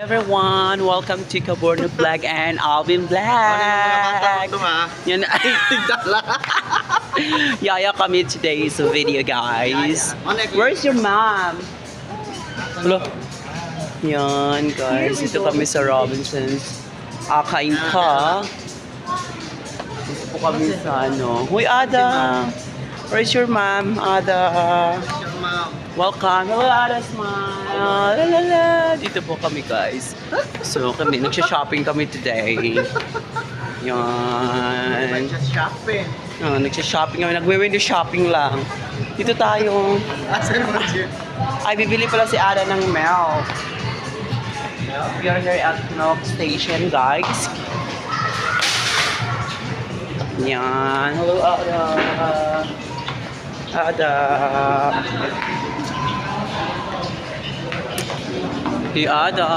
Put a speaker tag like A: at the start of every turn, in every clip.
A: Everyone, welcome to Kaborno Vlog and Alvin Vlog. Yan ay tigdala. Yaya kami today's video, guys. Where's your mom? Hello. Yan, guys. Dito kami sa Robinsons. Kain ka. Dito po kami sa ano. Huy, Ada. Where's your mom, Ada? Welcome. Hello, Ada. Smile. Lalala. Dito po kami, guys. So, nagsha-shopping kami today. Yan.
B: Shopping.
A: Nagsha-shopping kami. Nagwe-window shopping lang. Dito tayo. Ay, bibili pala si Ada ng milk. We are here at milk station, guys. Yan. Hello, Ada. Ada. Hey, Ada.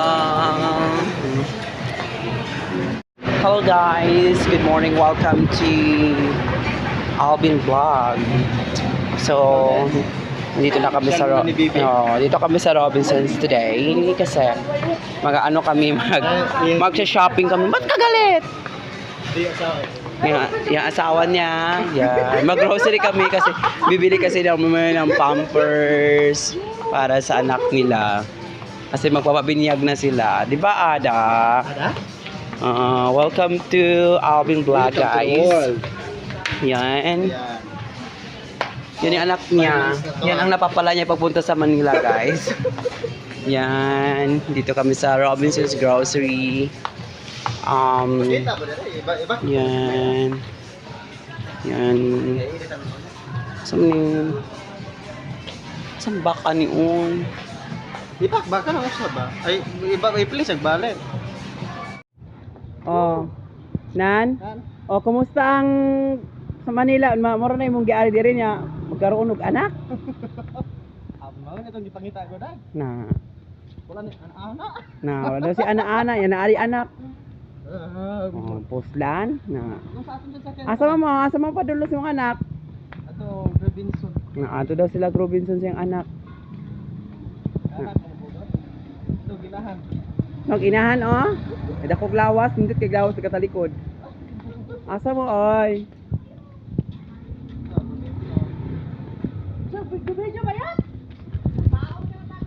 A: Hello, guys. Good morning. Welcome to Alvin Vlog. So, dito na kami sa dito kami sa Robinsons today kasi mag-ano kami mag-shopping kami. Ba't kagalit? Yung asawa niya, yan. Mag-grocery kami kasi bibili kasi ng pampers para sa anak nila. Kasi magpapabinyag na sila. Di ba, Ada? Welcome to Alvin Vlog, guys. Yan. Yan yung anak niya. Yan ang napapala niya pagpunta sa Manila, guys. Yan. Dito kami sa Robinsons Grocery. Yan. Yan. Saan baka ni Un?
B: Di ba, baka na usap ba? Ay, iba please, agbalit.
A: Oh. Nan? Oh, kumusta ang sa Manila? Moro na imong giari diri niya. Magkaroon og anak?
B: Amo na itong gipangita ko dai.
A: Na.
B: Wala ni ana.
A: Na, wala si ana-ana, yan naari anak. Oh, puslan na. Asa mo pa dulos yung anak?
B: Ato Robinson.
A: Na ato daw sila Robinson siyang anak.
B: Ito ginahan.
A: Inahan oh. Ay dakog lawas, nindot kay lawas sa katalikod. Asa mo oy?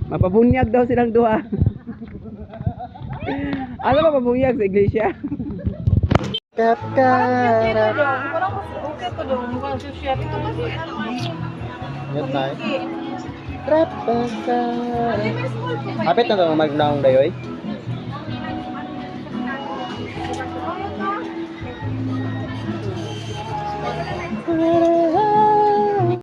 A: Mapabunyag daw silang duha. Ano mapabunyag sa iglesia?
B: Kapkarat.
C: Parang okay ko doon. Mukhang social. Ito kasi ano.
B: Yan tayo. Kapkarat. Hapit na ito magnaong dayoy.